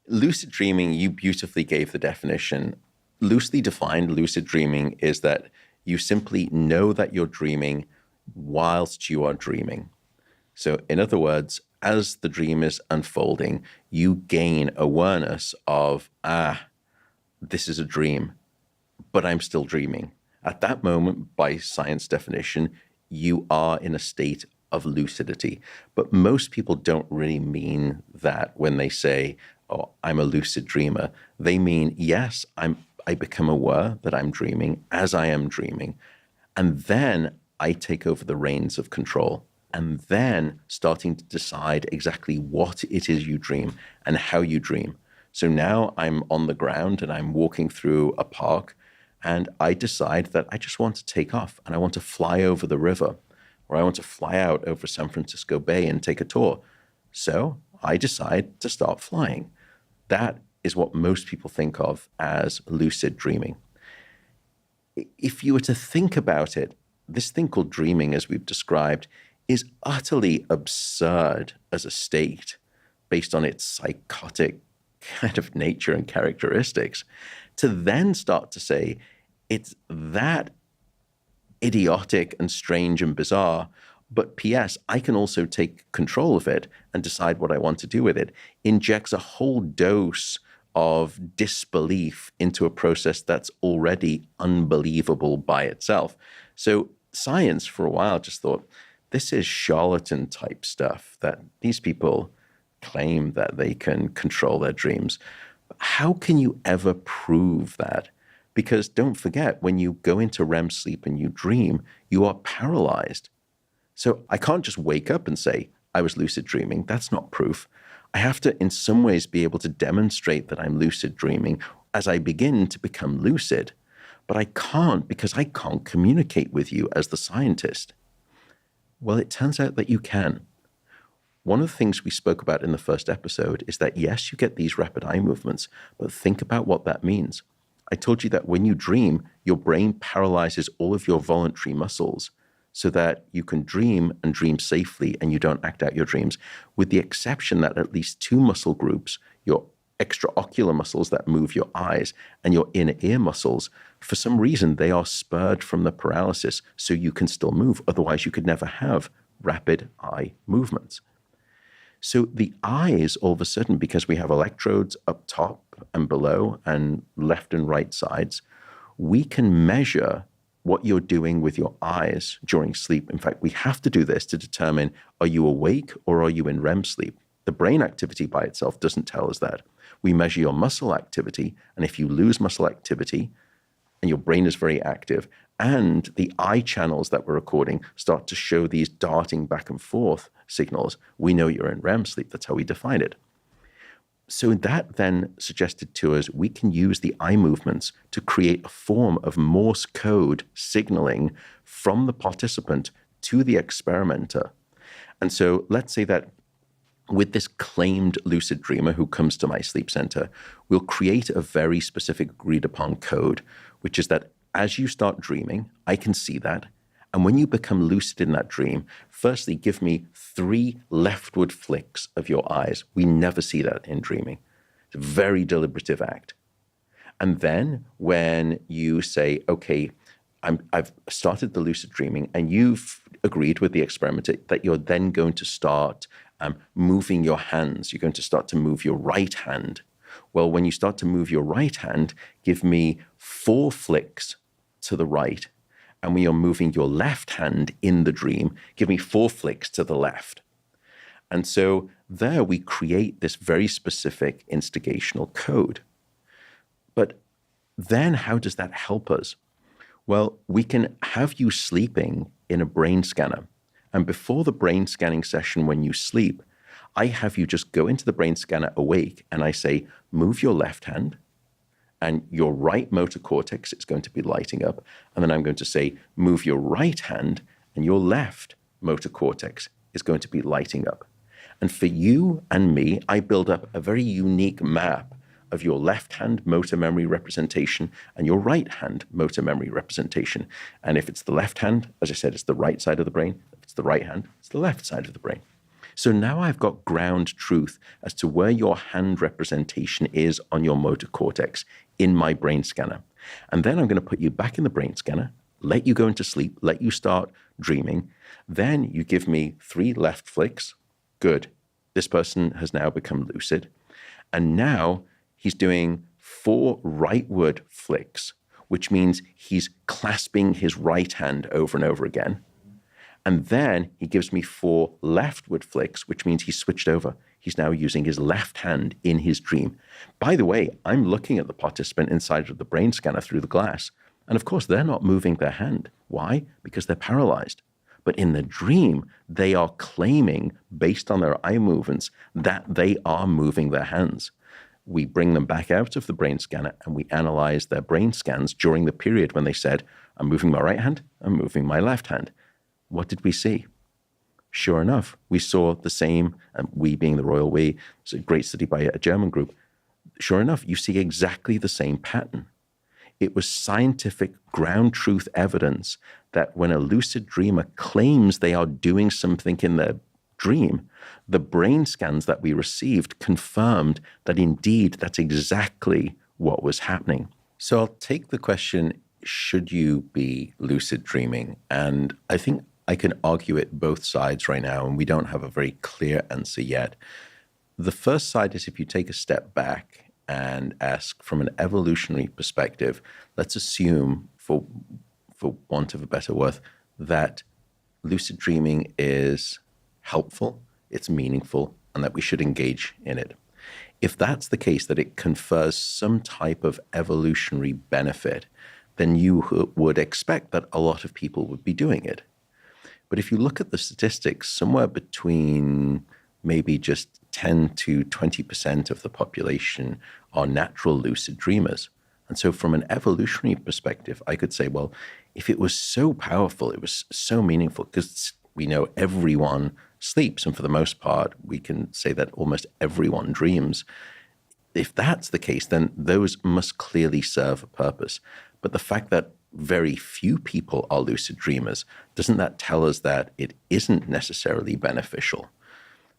lucid dreaming, you beautifully gave the definition. Loosely defined, lucid dreaming is that you simply know that you're dreaming whilst you are dreaming. So, in other words, as the dream is unfolding, you gain awareness of, this is a dream, but I'm still dreaming. At that moment, by science definition, you are in a state of lucidity. But most people don't really mean that when they say, oh, I'm a lucid dreamer. They mean, yes, I become aware that I'm dreaming as I am dreaming. And then I take over the reins of control. And then starting to decide exactly what it is you dream and how you dream. So now I'm on the ground and I'm walking through a park and I decide that I just want to take off and I want to fly over the river, or I want to fly out over San Francisco Bay and take a tour. So I decide to start flying. That is what most people think of as lucid dreaming. If you were to think about it, this thing called dreaming, as we've described, is utterly absurd as a state based on its psychotic kind of nature and characteristics. To then start to say it's that idiotic and strange and bizarre, but P.S., I can also take control of it and decide what I want to do with it, injects a whole dose of disbelief into a process that's already unbelievable by itself. So science for a while just thought, this is charlatan type stuff that these people claim that they can control their dreams. How can you ever prove that? Because don't forget, when you go into REM sleep and you dream, you are paralyzed. So I can't just wake up and say, I was lucid dreaming. That's not proof. I have to, in some ways, be able to demonstrate that I'm lucid dreaming as I begin to become lucid. But I can't because I can't communicate with you as the scientist. Well, it turns out that you can. One of the things we spoke about in the first episode is that, yes, you get these rapid eye movements, but think about what that means. I told you that when you dream, your brain paralyzes all of your voluntary muscles so that you can dream and dream safely and you don't act out your dreams, with the exception that at least two muscle groups, your extraocular muscles that move your eyes and your inner ear muscles, for some reason, they are spurred from the paralysis so you can still move. Otherwise, you could never have rapid eye movements. So the eyes, all of a sudden, because we have electrodes up top and below and left and right sides, we can measure what you're doing with your eyes during sleep. In fact, we have to do this to determine, are you awake or are you in REM sleep? The brain activity by itself doesn't tell us that. We measure your muscle activity, and if you lose muscle activity and your brain is very active, and the eye channels that we're recording start to show these darting back and forth signals, we know you're in REM sleep. That's how we define it. So that then suggested to us we can use the eye movements to create a form of Morse code signaling from the participant to the experimenter. And so let's say that with this claimed lucid dreamer who comes to my sleep center, we'll create a very specific agreed upon code, which is that as you start dreaming, I can see that. And when you become lucid in that dream, firstly, give me 3 leftward flicks of your eyes. We never see that in dreaming. It's a very deliberative act. And then when you say, okay, I've started the lucid dreaming, and you've agreed with the experimenter that you're then going to start moving your hands. You're going to start to move your right hand. Well, when you start to move your right hand, give me 4 flicks to the right. And when you're moving your left hand in the dream, give me 4 flicks to the left. And so there we create this very specific instigational code. But then how does that help us? Well, we can have you sleeping in a brain scanner. And before the brain scanning session when you sleep, I have you just go into the brain scanner awake and I say, move your left hand. And your right motor cortex is going to be lighting up. And then I'm going to say, move your right hand, and your left motor cortex is going to be lighting up. And for you and me, I build up a very unique map of your left hand motor memory representation and your right hand motor memory representation. And if it's the left hand, as I said, it's the right side of the brain. If it's the right hand, it's the left side of the brain. So now I've got ground truth as to where your hand representation is on your motor cortex in my brain scanner. And then I'm going to put you back in the brain scanner, let you go into sleep, let you start dreaming. Then you give me 3 left flicks. Good. This person has now become lucid. And now he's doing 4 rightward flicks, which means he's clasping his right hand over and over again. And then he gives me 4 leftward flicks, which means he's switched over. He's now using his left hand in his dream. By the way, I'm looking at the participant inside of the brain scanner through the glass. And of course, they're not moving their hand. Why? Because they're paralyzed. But in the dream, they are claiming, based on their eye movements, that they are moving their hands. We bring them back out of the brain scanner and we analyze their brain scans during the period when they said, I'm moving my right hand, I'm moving my left hand. What did we see? Sure enough, we saw the same, and we being the royal we, it's a great study by a German group. Sure enough, you see exactly the same pattern. It was scientific ground truth evidence that when a lucid dreamer claims they are doing something in their dream, the brain scans that we received confirmed that indeed that's exactly what was happening. So I'll take the question, should you be lucid dreaming? And I think I can argue it both sides right now, and we don't have a very clear answer yet. The first side is if you take a step back and ask from an evolutionary perspective, let's assume, for want of a better word, that lucid dreaming is helpful, it's meaningful, and that we should engage in it. If that's the case, that it confers some type of evolutionary benefit, then you would expect that a lot of people would be doing it. But if you look at the statistics, somewhere between maybe just 10 to 20% of the population are natural lucid dreamers. And so from an evolutionary perspective, I could say, well, if it was so powerful, it was so meaningful, because we know everyone sleeps, and for the most part, we can say that almost everyone dreams. If that's the case, then those must clearly serve a purpose. But the fact that very few people are lucid dreamers, doesn't that tell us that it isn't necessarily beneficial?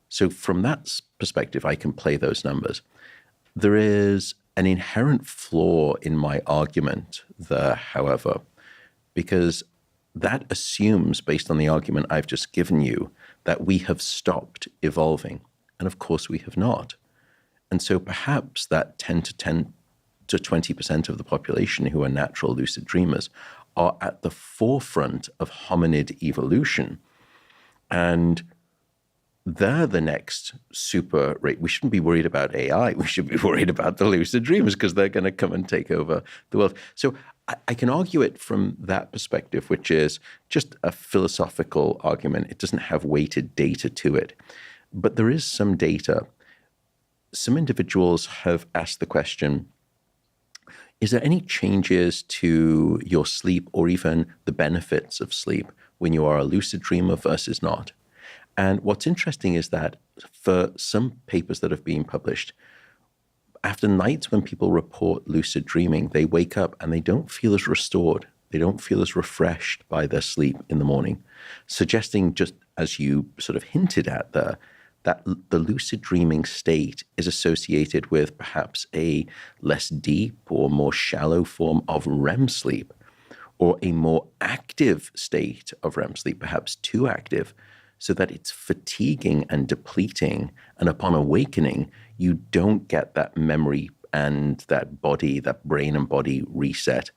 So from that perspective, I can play those numbers. There is an inherent flaw in my argument there, however, because that assumes, based on the argument I've just given you, that we have stopped evolving. And of course we have not. And so perhaps that 10 to 20% of the population who are natural lucid dreamers are at the forefront of hominid evolution. And they're the next super rate. We shouldn't be worried about AI. We should be worried about the lucid dreamers, because they're going to come and take over the world. So I can argue it from that perspective, which is just a philosophical argument. It doesn't have weighted data to it. But there is some data. Some individuals have asked the question, is there any changes to your sleep or even the benefits of sleep when you are a lucid dreamer versus not? And what's interesting is that for some papers that have been published, after nights when people report lucid dreaming, they wake up and they don't feel as restored. They don't feel as refreshed by their sleep in the morning, suggesting, just as you sort of hinted at there, that the lucid dreaming state is associated with perhaps a less deep or more shallow form of REM sleep, or a more active state of REM sleep, perhaps too active, so that it's fatiguing and depleting. And upon awakening, you don't get that memory and that body, that brain and body reset.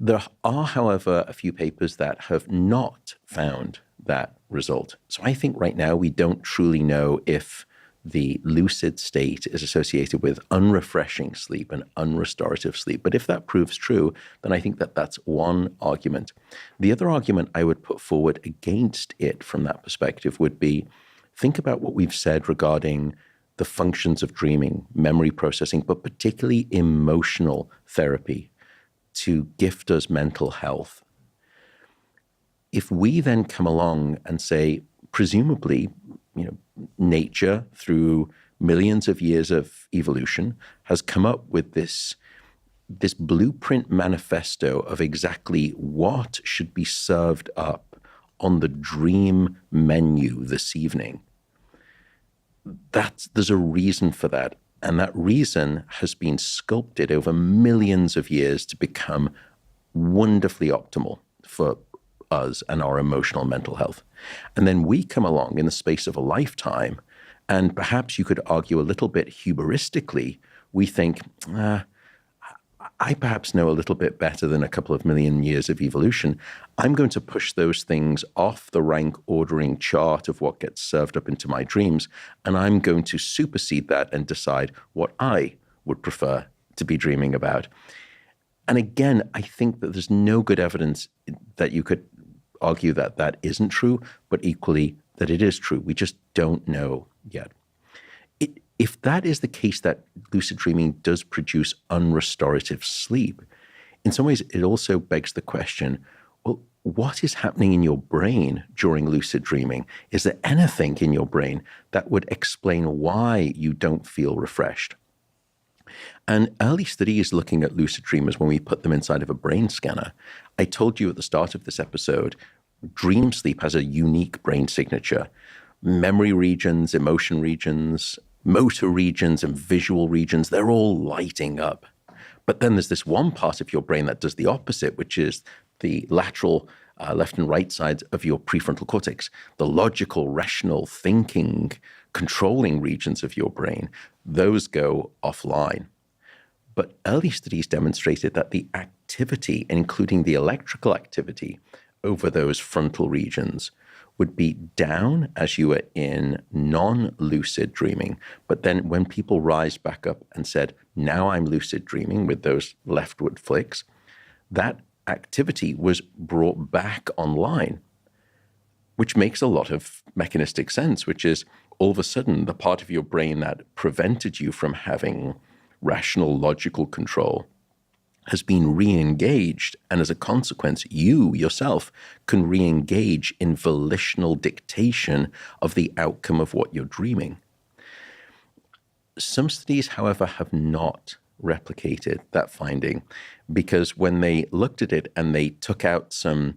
There are, however, a few papers that have not found that result. So I think right now we don't truly know if the lucid state is associated with unrefreshing sleep and unrestorative sleep. But if that proves true, then I think that that's one argument. The other argument I would put forward against it from that perspective would be, think about what we've said regarding the functions of dreaming, memory processing, but particularly emotional therapy to gift us mental health. If we then come along and say, presumably, nature, through millions of years of evolution, has come up with this blueprint manifesto of exactly what should be served up on the dream menu this evening, there's a reason for that. And that reason has been sculpted over millions of years to become wonderfully optimal for us and our emotional mental health. And then we come along in the space of a lifetime, and perhaps you could argue a little bit hubristically, we think, I perhaps know a little bit better than a couple of million years of evolution. I'm going to push those things off the rank ordering chart of what gets served up into my dreams, and I'm going to supersede that and decide what I would prefer to be dreaming about. And again, I think that there's no good evidence that you could argue that that isn't true, but equally that it is true. We just don't know yet. If that is the case, that lucid dreaming does produce unrestorative sleep, in some ways it also begs the question, well, what is happening in your brain during lucid dreaming? Is there anything in your brain that would explain why you don't feel refreshed? And early studies looking at lucid dreamers, when we put them inside of a brain scanner, I told you at the start of this episode, dream sleep has a unique brain signature. Memory regions, emotion regions, motor regions, and visual regions, they're all lighting up. But then there's this one part of your brain that does the opposite, which is the lateral left and right sides of your prefrontal cortex, the logical, rational, thinking, controlling regions of your brain. Those go offline. But early studies demonstrated that the activity, including the electrical activity over those frontal regions, would be down as you were in non-lucid dreaming. But then when people rise back up and said, now I'm lucid dreaming with those leftward flicks, that activity was brought back online, which makes a lot of mechanistic sense, which is all of a sudden the part of your brain that prevented you from having rational, logical control has been re-engaged, and as a consequence, you yourself can re-engage in volitional dictation of the outcome of what you're dreaming. Some studies, however, have not replicated that finding, because when they looked at it and they took out some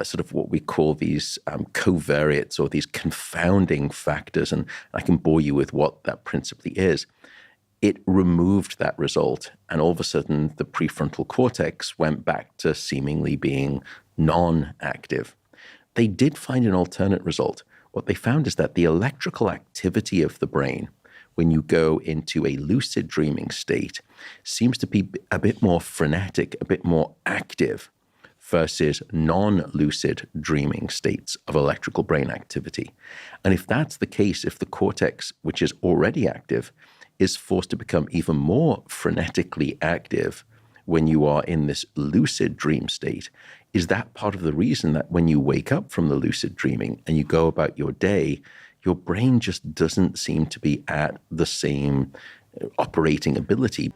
sort of what we call these covariates or these confounding factors, and I can bore you with what that principally is, it removed that result, and all of a sudden the prefrontal cortex went back to seemingly being non-active. They did find an alternate result. What they found is that the electrical activity of the brain when you go into a lucid dreaming state seems to be a bit more frenetic, a bit more active versus non-lucid dreaming states of electrical brain activity. And if that's the case, if the cortex, which is already active, is forced to become even more frenetically active when you are in this lucid dream state, is that part of the reason that when you wake up from the lucid dreaming and you go about your day, your brain just doesn't seem to be at the same operating ability?